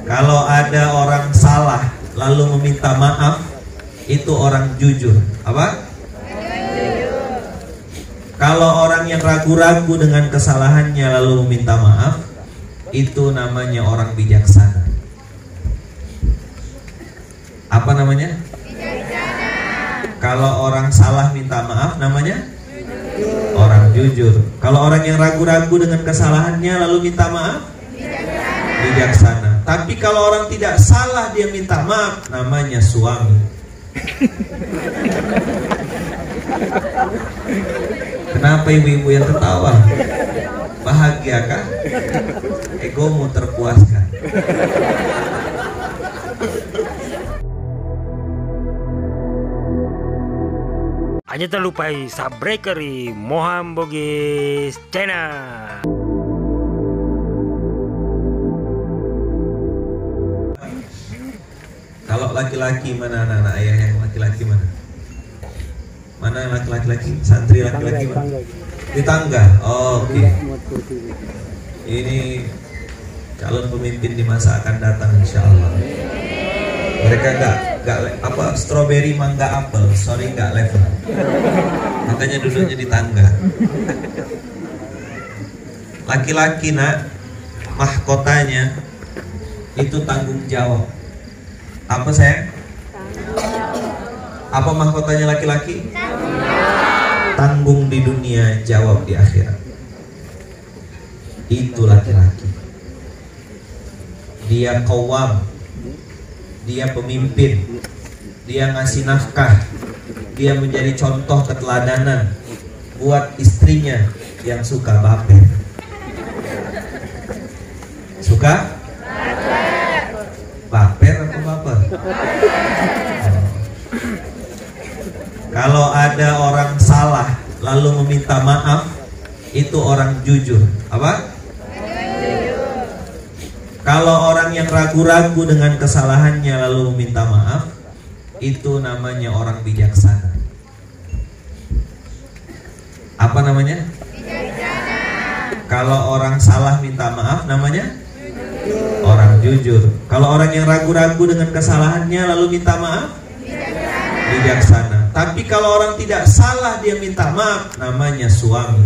Kalau ada orang salah lalu meminta maaf, itu orang jujur. Apa? Kalau orang yang ragu-ragu dengan kesalahannya lalu meminta maaf, itu namanya orang bijaksana. Apa namanya? Bijaksana. Kalau orang salah minta maaf namanya orang jujur. Kalau orang yang ragu-ragu dengan kesalahannya lalu minta maaf, bijaksana. Tapi kalau orang tidak salah dia minta maaf, namanya suami. Kenapa ibu-ibu yang ketawa? Bahagia kan? Egomu terpuaskan. Hanya terlupai Subbreakery Moham Bogis Channel. Kalau laki-laki mana anak-anak ayah yang laki-laki mana? Mana yang laki-laki? Santri laki-laki mana? Di tangga. Oh, oke. Ini calon pemimpin di masa akan datang insya Allah. Mereka nggak apa strawberry mangga apel, sorry nggak level. Makanya duduknya di tangga. Laki-laki nak, mahkotanya itu tanggung jawab. Apa sayang? Apa mahkotanya laki-laki? Tanggung di dunia, jawab di akhirat. Itu laki-laki. Dia qawwam, dia pemimpin, dia ngasih nafkah, dia menjadi contoh keteladanan buat istrinya yang suka baper. Suka? Baper atau baper? Kalau ada orang salah lalu meminta maaf, itu orang jujur. Apa? Kalau orang yang ragu-ragu dengan kesalahannya lalu meminta maaf, itu namanya orang bijaksana. Apa namanya? Bijaksana. Kalau orang salah minta maaf namanya orang jujur. Kalau orang yang ragu-ragu dengan kesalahannya lalu minta maaf, bijaksana. Tapi kalau orang tidak salah dia minta maaf, namanya suami.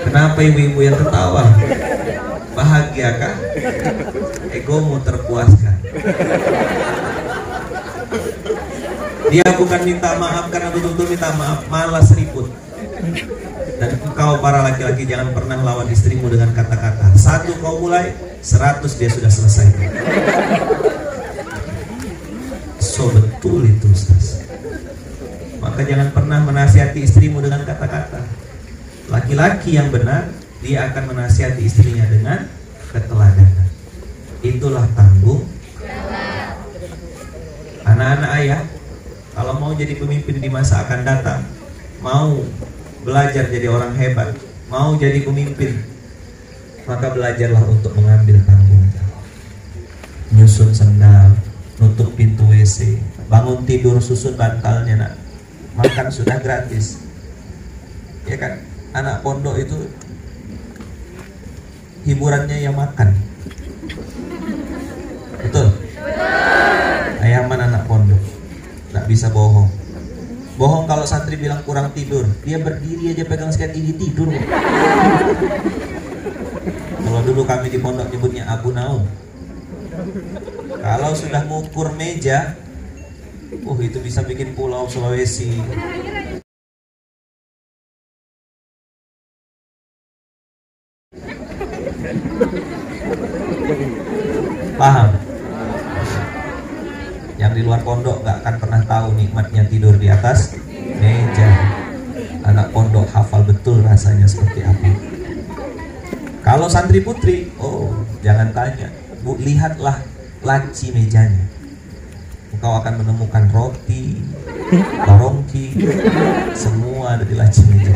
Kenapa ibu-ibu yang ketawa? Bahagia kan? Egomu terpuaskan. Dia bukan minta maaf karena betul-betul minta maaf, malas ribut. Dan kau para laki-laki jangan pernah lawan istrimu dengan kata-kata. Satu kau mulai, 100 dia sudah selesai. So betul itu Ustaz. Maka jangan pernah menasihati istrimu dengan kata-kata. Laki-laki yang benar, dia akan menasihati istrinya dengan keteladanan. Itulah tanggung jawab. Anak-anak ayah, kalau mau jadi pemimpin di masa akan datang, mau belajar jadi orang hebat, mau jadi pemimpin, maka belajarlah untuk mengambil tanggung jawab. Nyusun sendal, nutup pintu WC, bangun tidur susun bantalnya nak, makan sudah gratis. Ya kan? Anak pondok itu hiburannya yang makan. Betul? Ayaman anak pondok, nggak bisa bohong. Bohong kalau santri bilang kurang tidur, dia berdiri aja pegang sikat gigi tidur. Kalau dulu kami di pondok nyebutnya Abu Naum. Kalau sudah mengukur meja, itu bisa bikin pulau Sulawesi. Paham? Yang di luar pondok gak akan pernah tahu nikmatnya tidur di atas meja. Anak pondok hafal betul rasanya seperti apa. Kalau santri putri, jangan tanya. Bu, lihatlah laci mejanya. Engkau akan menemukan roti, barongki, semua ada di laci meja.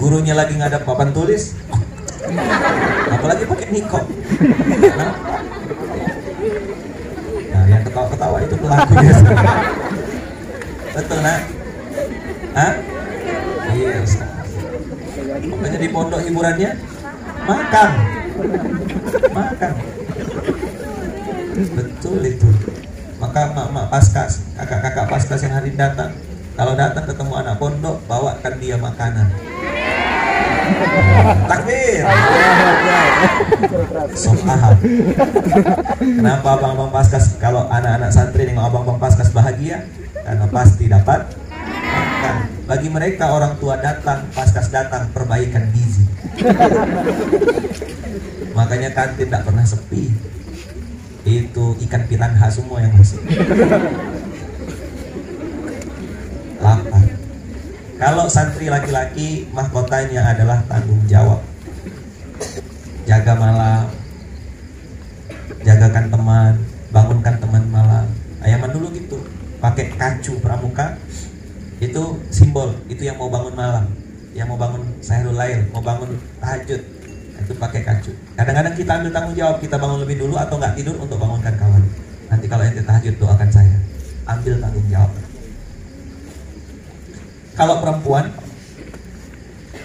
Gurunya lagi ngadap papan tulis, apalagi pakai nikop. Nah, yang ketawa-ketawa itu pelaku ya. Betul nak? Hah? Iya. Pokoknya di pondok hiburannya makan. Betul itu. Maka mak-mak paskas, kakak-kakak paskas yang hari datang, kalau datang ketemu anak pondok, bawakan dia makanan. Takbir. Subhanallah. Kenapa abang-abang paskas, kalau anak-anak santri nengok abang-abang paskas bahagia? Karena pasti dapat makan. Bagi mereka orang tua datang, paskas datang, perbaikan gizi. Makanya kantin tidak pernah sepi. Itu ikan piranha semua yang masuk. Lapar. Kalau santri laki-laki, mahkotanya adalah tanggung jawab. Jaga malam, jagakan teman, bangunkan teman malam. Ayaman dulu gitu, pakai kacu pramuka. Itu simbol, itu yang mau bangun malam, yang mau bangun sahrul lail, mau bangun tahajud, itu pakai kacu. Kadang-kadang kita ambil tanggung jawab, kita bangun lebih dulu atau nggak tidur untuk bangunkan kawan. Nanti kalau ente tahajud doakan saya. Ambil tanggung jawab. Kalau perempuan,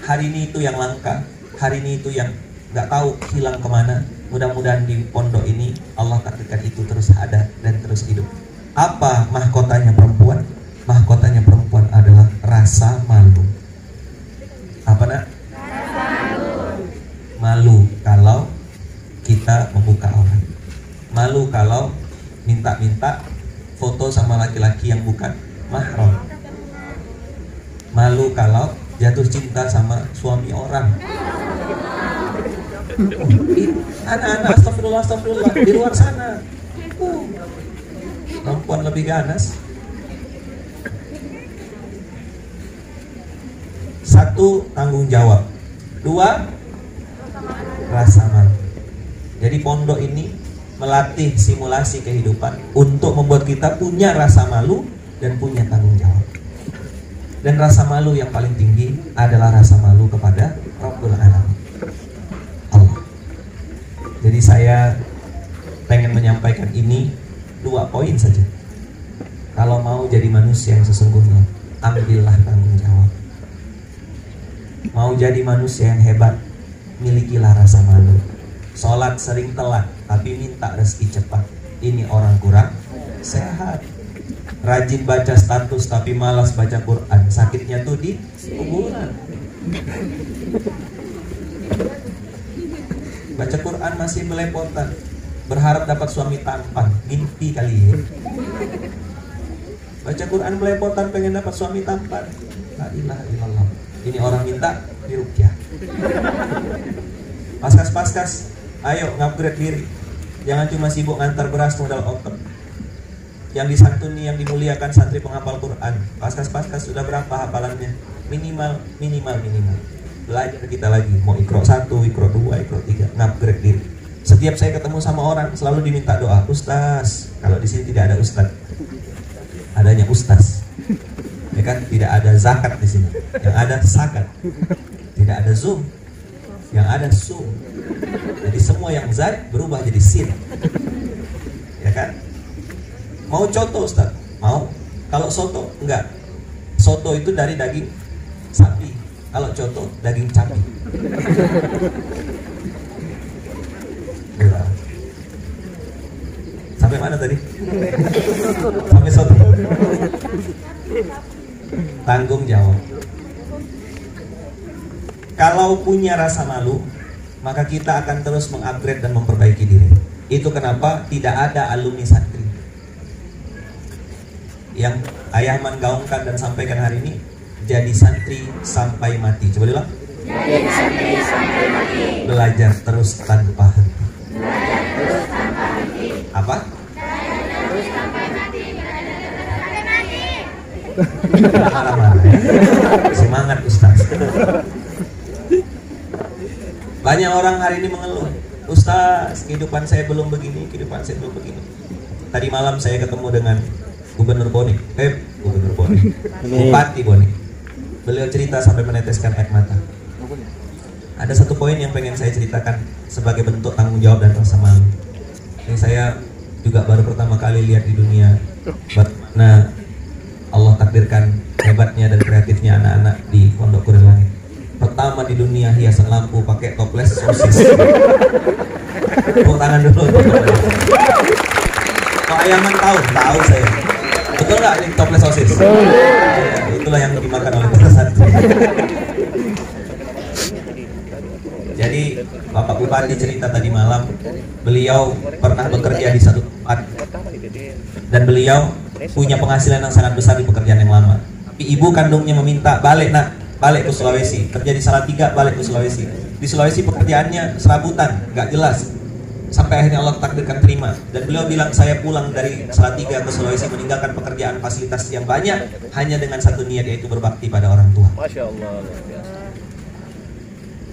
hari ini itu yang langka, hari ini itu yang nggak tahu hilang kemana. Mudah-mudahan di pondok ini Allah takdirkan itu terus ada dan terus hidup. Apa mahkotanya perempuan? Mahkotanya perempuan adalah rasa malu. Apa nak? Malu kalau kita membuka aurat. Malu kalau minta-minta foto sama laki-laki yang bukan mahram. Malu kalau jatuh cinta sama suami orang. Anak-anak astagfirullah di luar sana. Perempuan lebih ganas. Satu, tanggung jawab. Dua, rasa malu. Jadi pondok ini melatih simulasi kehidupan untuk membuat kita punya rasa malu dan punya tanggung jawab. Dan rasa malu yang paling tinggi adalah rasa malu kepada Rabbul Alamin, Allah. Jadi saya pengen menyampaikan ini 2 poin saja. Kalau mau jadi manusia yang sesungguhnya, ambillah tanggung jawab. Mau jadi manusia yang hebat, milikilah rasa malu. Sholat sering telat, tapi minta rezeki cepat. Ini orang kurang sehat. Rajin baca status, tapi malas baca Quran. Sakitnya tuh di kuburan. Baca Quran masih belepotan, berharap dapat suami tampan. Mimpi kali ya. Baca Quran belepotan, pengen dapat suami tampan. La ilaha illallah. Ini orang minta diruqyah. Paskas-paskas, ayo ngupgrade diri. Jangan cuma sibuk ngantar beras modal otot. Yang disantuni, yang dimuliakan santri penghafal Quran. Paskas-paskas sudah berapa hafalannya? Minimal. Belajar kita lagi. Mau Iqra 1, Iqra 2, Iqra 3. Ngupgrade diri. Setiap saya ketemu sama orang selalu diminta doa. Ustaz, kalau di sini tidak ada ustaz, adanya ustaz. Ya kan, tidak ada zakat di sini. Yang ada zakat. Tidak ada zoom. Yang ada zoom. Jadi semua yang zat berubah jadi sin. Ya kan? Mau coto Ustaz? Mau. Kalau soto? Enggak. Soto itu dari daging sapi. Kalau coto daging capi. Sampai mana tadi? Sampai soto. Tanggung jawab. Kalau punya rasa malu, maka kita akan terus mengupgrade dan memperbaiki diri. Itu kenapa tidak ada alumni santri yang Ayahman gaungkan dan sampaikan hari ini, jadi santri sampai mati. Coba dulu. Jadi santri sampai mati. Belajar terus tanpa henti. Belajar terus tanpa henti. Apa? Belajar terus sampai mati. Sampai mati. Marah-marah ya. Semangat Ustaz. Banyak orang hari ini mengeluh, Ustaz, kehidupan saya belum begini, kehidupan saya belum begini. Tadi malam saya ketemu dengan Gubernur Bone, Bupati Bone. Beliau cerita sampai meneteskan air mata. Ada satu poin yang pengen saya ceritakan sebagai bentuk tanggung jawab dan rasa malu. Ini saya juga baru pertama kali lihat di dunia. Nah, Allah takdirkan hebatnya dan kreatifnya anak-anak di Pondok Kurnia Langit. Pertama di dunia hiasan lampu pakai toples sosis. Tepuk tangan dulu. Kok Ayaman tahu saya. Betul nggak ini toples sosis? Ya, itulah yang dimakan oleh para santri. Jadi Bapak Bupati cerita tadi malam, beliau pernah bekerja di satu tempat dan beliau punya penghasilan yang sangat besar di pekerjaan yang lama. Tapi ibu kandungnya meminta balik ke Sulawesi, kerja di Salatiga, balik ke Sulawesi. Di Sulawesi pekerjaannya serabutan, nggak jelas. Sampai akhirnya Allah takdirkan terima. Dan beliau bilang, saya pulang dari Salatiga ke Sulawesi meninggalkan pekerjaan fasilitas yang banyak hanya dengan satu niat, yaitu berbakti pada orang tua. Masya Allah.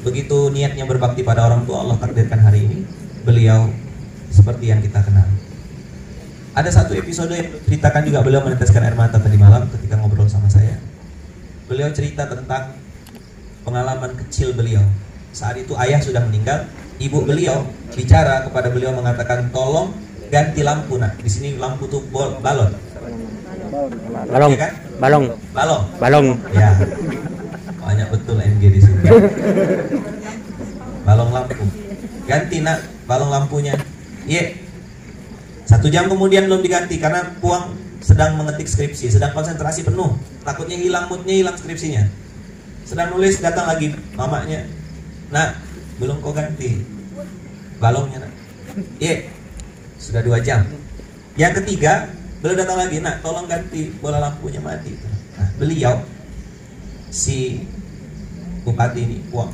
Begitu niatnya berbakti pada orang tua, Allah takdirkan hari ini beliau seperti yang kita kenal. Ada satu episode yang ceritakan juga, beliau meneteskan air mata tadi malam ketika ngobrol sama saya. Beliau cerita tentang pengalaman kecil beliau. Saat itu ayah sudah meninggal, ibu beliau bicara kepada beliau mengatakan, tolong ganti lampu nak. Di sini lampu tuh balon. Balong. Ya kan? Balong. Ya. Banyak betul NG di sini. Balong lampu. Ganti nak balong lampunya. Iya. 1 jam kemudian belum diganti karena Puang sedang mengetik skripsi, sedang konsentrasi penuh. Takutnya hilang moodnya, hilang skripsinya. Sedang nulis, datang lagi mamanya. Nak, belum kau ganti balongnya nak. Iya. Sudah 2 jam. Yang ketiga, beliau datang lagi, nak tolong ganti bola lampunya mati. Nah, beliau si bupati ini Puang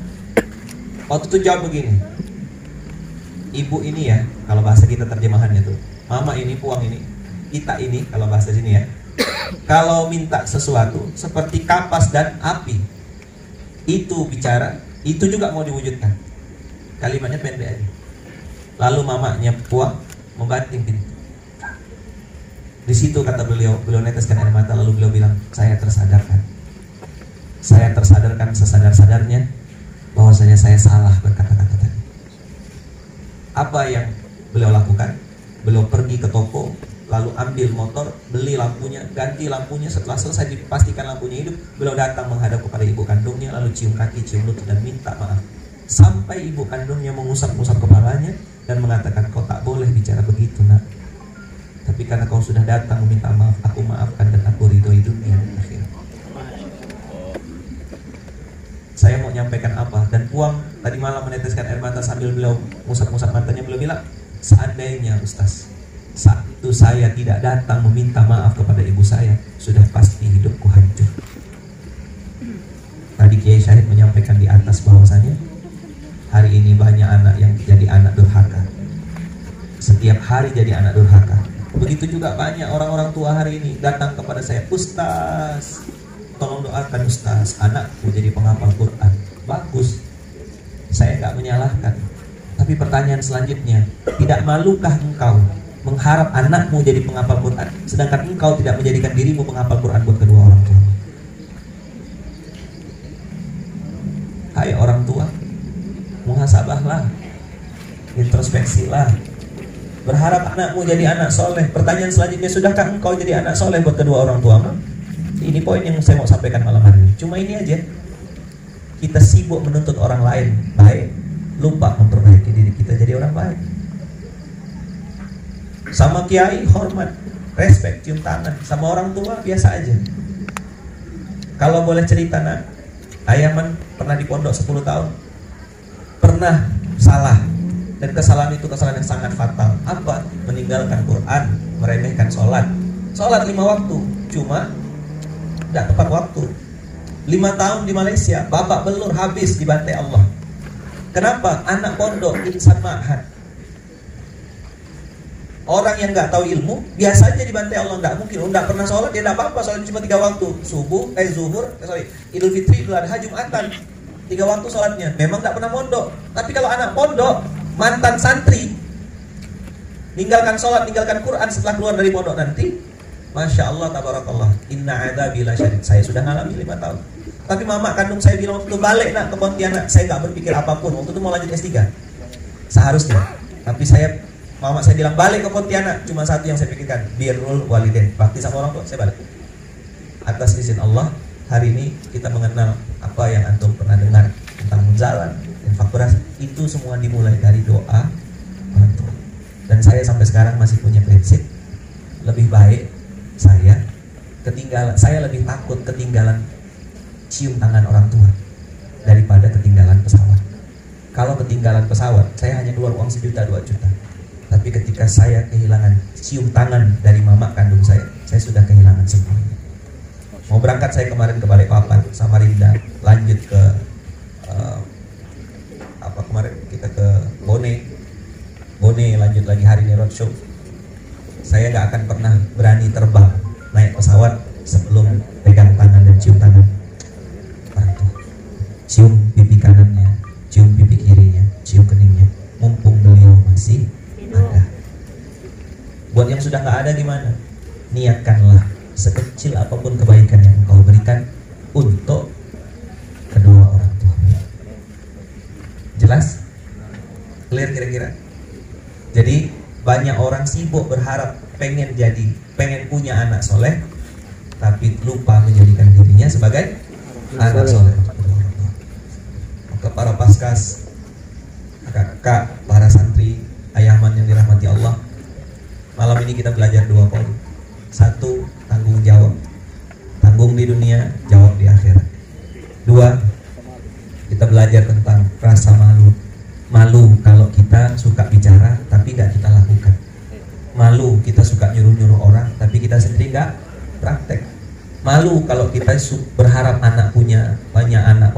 waktu itu jawab begini, ibu ini ya, kalau bahasa kita terjemahannya tuh, mama ini, Puang ini, kita ini kalau bahasa sini ya, kalau minta sesuatu seperti kapas dan api, itu bicara, itu juga mau diwujudkan. Kalimatnya pendek aja. Lalu mamanya Puang membanting pintu. Di situ kata beliau neteskan air mata, lalu beliau bilang, saya tersadarkan sesadar-sadarnya bahwasanya saya salah berkata-kata tadi. Apa yang beliau lakukan? Beliau pergi ke toko, lalu ambil motor, beli lampunya, ganti lampunya. Setelah selesai dipastikan lampunya hidup, beliau datang menghadap kepada ibu kandungnya, lalu cium kaki, cium lutut dan minta maaf. Sampai ibu kandungnya mengusap-usap kepalanya dan mengatakan, kau tak boleh bicara begitu nak. Tapi karena kau sudah datang meminta maaf, aku maafkan dan aku ridhoi dunia dan akhirat. Saya mau nyampaikan apa? Dan Puang tadi malam meneteskan air mata sambil beliau musap-musap matanya. Beliau bilang, seandainya Ustaz, saat itu saya tidak datang meminta maaf kepada ibu saya, sudah pasti hidupku hancur. Tadi Kiai Syahid menyampaikan di atas bahwasanya hari ini banyak anak yang jadi anak durhaka. Setiap hari jadi anak durhaka. Begitu juga banyak orang-orang tua hari ini datang kepada saya, Ustaz, tolong doakan Ustaz, anakku jadi penghafal Quran. Bagus, saya nggak menyalahkan. Tapi pertanyaan selanjutnya, tidak malukah engkau mengharap anakmu jadi penghafal Quran, sedangkan engkau tidak menjadikan dirimu penghafal Quran buat kedua orang tua? Hai orang tua, muhasabahlah, introspeksilah. Berharap anakmu jadi anak soleh. Pertanyaan selanjutnya, sudahkah engkau jadi anak soleh buat kedua orang tuamu? Ini poin yang saya mau sampaikan malam hari ini. Cuma ini aja, kita sibuk menuntut orang lain baik, lupa memperbaiki diri kita jadi orang baik. Sama kiai hormat, respect, cium tangan. Sama orang tua biasa aja. Kalau boleh cerita nak, Ayaman pernah di pondok 10 tahun, pernah salah, dan kesalahan itu kesalahan yang sangat fatal. Apa? Meninggalkan Quran, meremehkan sholat 5 waktu, cuma tidak tepat waktu. 5 tahun di Malaysia, babak belur habis dibantai Allah. Kenapa? Anak pondok, insan ma'had. Orang yang nggak tahu ilmu, biasa aja dibantai Allah. Nggak mungkin, nggak pernah sholat, dia nggak apa-apa, sholat cuma 3 waktu. Idul Fitri, Idul Adha, Jumatan, 3 waktu sholatnya. Memang nggak pernah pondok. Tapi kalau anak pondok, mantan santri, ninggalkan sholat, ninggalkan Quran setelah keluar dari pondok nanti, Masya Allah, tabarakallah, inna adabi la syadid. Saya sudah ngalami 5 tahun. Tapi mama kandung saya bilang, waktu balik nak ke Pontianak, saya gak berpikir apapun. Waktu itu mau lanjut S3 seharusnya. Tapi mama saya bilang balik ke Pontianak, cuma satu yang saya pikirkan, birrul walidain, bakti sama orang tua. Saya balik. Atas izin Allah, hari ini kita mengenal apa yang antum pernah dengar tentang munzalan, Aku rasa itu semua dimulai dari doa orang tua. Dan saya sampai sekarang masih punya prinsip, lebih baik saya lebih takut ketinggalan cium tangan orang tua daripada ketinggalan pesawat. Kalau ketinggalan pesawat, saya hanya keluar uang 1 juta 2 juta. Tapi ketika saya kehilangan cium tangan dari mama kandung saya sudah kehilangan semuanya. Mau berangkat saya kemarin ke Balikpapan, Samarinda, lanjut ke kemarin kita ke Bone, lanjut lagi hari ini roadshow. Saya nggak akan pernah berani terbang naik pesawat sebelum pegang tangan dan cium tangan orang tua. Cium pipi kanannya, cium pipi kirinya, cium keningnya, mumpung beliau masih ada. Buat yang sudah nggak ada gimana? Niatkanlah sekecil apapun kebaikan yang engkau berikan untuk kedua orang tua. Jelas? Clear kira-kira? Jadi banyak orang sibuk berharap pengen punya anak soleh, tapi lupa menjadikan dirinya sebagai anak soleh. Maka para paskas, kakak, para santri, ayaman yang dirahmati Allah, malam ini kita belajar 2 poin. 1, tanggung jawab, tanggung di dunia, jawab di akhirat. 2, kita belajar tentang rasa malu kalau kita suka bicara tapi gak kita lakukan. Malu kita suka nyuruh-nyuruh orang tapi kita sendiri gak praktek. Malu kalau kita berharap anak punya banyak anak